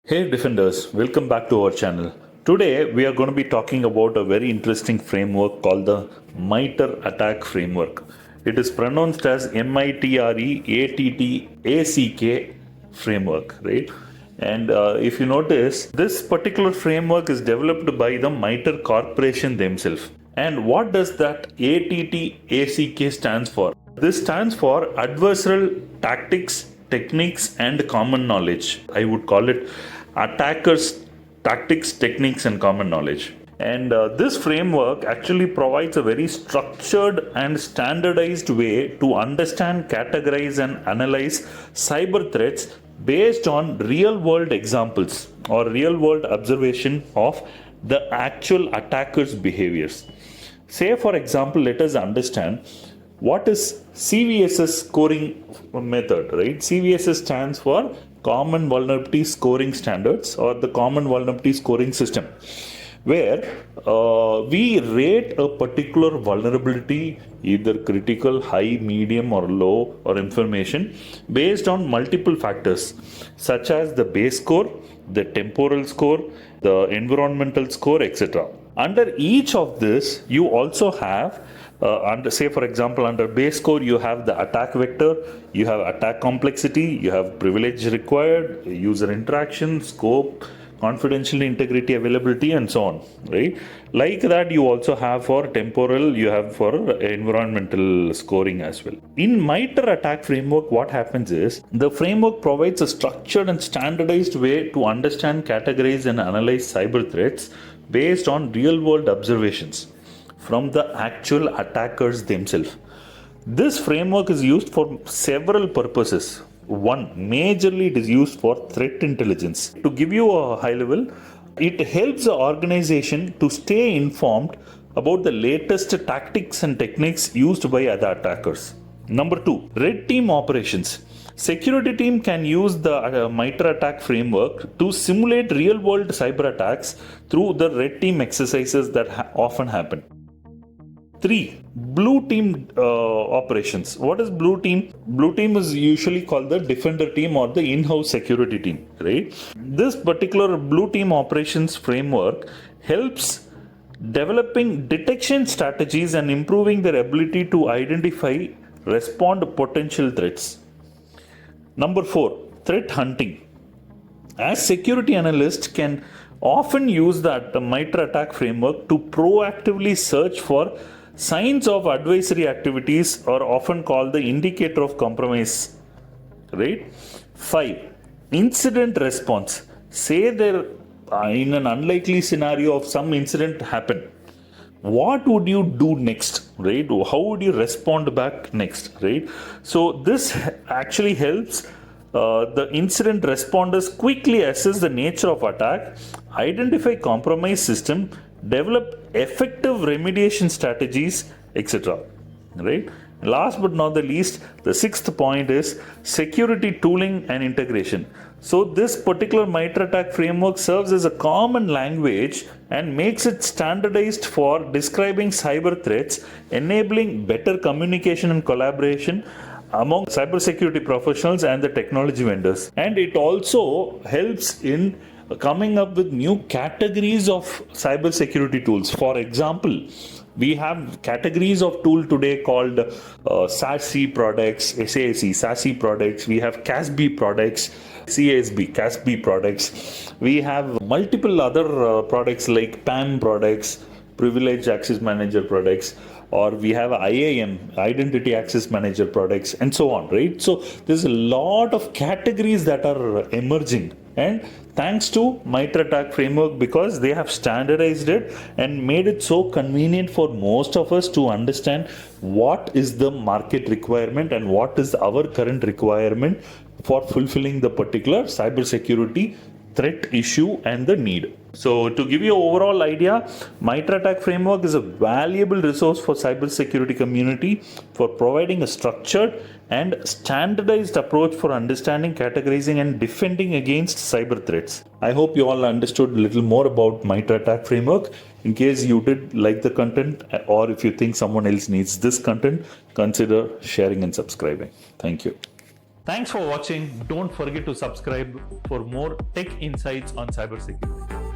Hey Defenders, welcome back to our channel. Today we are going to be talking about a very interesting framework called the MITRE ATTACK framework. It is pronounced as MITRE framework, right? And if you notice, this particular framework is developed by the MITRE Corporation themselves. And what does that ATTACK stands for? This stands for Adversarial Tactics, Techniques and Common Knowledge. I would call it Attackers, Tactics, Techniques and Common Knowledge. And this framework actually provides a very structured and standardized way to understand, categorize, and analyze cyber threats based on real world examples or real world observation of the actual attackers' behaviors. Say, for example, let us understand what is CVSS scoring method, right? CVSS stands for Common Vulnerability Scoring Standards or the Common Vulnerability Scoring System, where we rate a particular vulnerability, either critical, high, medium, or low, or information, based on multiple factors, such as the base score, the temporal score, the environmental score, etc. Under each of this, you also have say for example, under base score you have the attack vector, you have attack complexity, you have privilege required, user interaction, scope, confidential, integrity, availability, and so on, right? Like that you also have for temporal, you have for environmental scoring as well. In MITRE ATTACK framework, what happens is the framework provides a structured and standardized way to understand, categorize, and analyze cyber threats based on real world observations from the actual attackers themselves. This framework is used for several purposes. One, majorly it is used for threat intelligence. To give you a high level, it helps the organization to stay informed about the latest tactics and techniques used by other attackers. Number two, red team operations. Security team can use the MITRE ATTACK framework to simulate real world cyber attacks through the red team exercises that often happen. 3. Blue team operations. What is blue team? Blue team is usually called the defender team or the in-house security team, right? This particular blue team operations framework helps developing detection strategies and improving their ability to identify, respond to potential threats. Number 4, threat hunting. As security analysts can often use the MITRE ATTACK framework to proactively search for signs of adversary activities, are often called the indicator of compromise, right? 5. Incident response. Say there in an unlikely scenario of some incident happen, what would you do next, right? How would you respond back next, right? So this actually helps the incident responders quickly assess the nature of attack, identify compromised system, develop effective remediation strategies, etc. Right? Last but not the least, the sixth point is security tooling and integration. So this particular MITRE ATTACK framework serves as a common language and makes it standardized for describing cyber threats, enabling better communication and collaboration among cybersecurity professionals and the technology vendors. And it also helps in coming up with new categories of cybersecurity tools. For example, we have categories of tool today called SASE products, SASE products. We have CASB products, CASB products. We have multiple other products like PAM products, Privilege Access Manager products, or we have IAM, Identity Access Manager products, and so on, right? So there's a lot of categories that are emerging. And thanks to MITRE ATTACK framework, because they have standardized it and made it so convenient for most of us to understand what is the market requirement and what is our current requirement for fulfilling the particular cybersecurity threat issue and the need. So to give you an overall idea, MITRE ATTACK framework is a valuable resource for cybersecurity community for providing a structured and standardized approach for understanding, categorizing and defending against cyber threats. I hope you all understood a little more about MITRE ATTACK framework. In case you did like the content, or if you think someone else needs this content, consider sharing and subscribing. Thank you. Thanks for watching. Don't forget to subscribe for more tech insights on cybersecurity.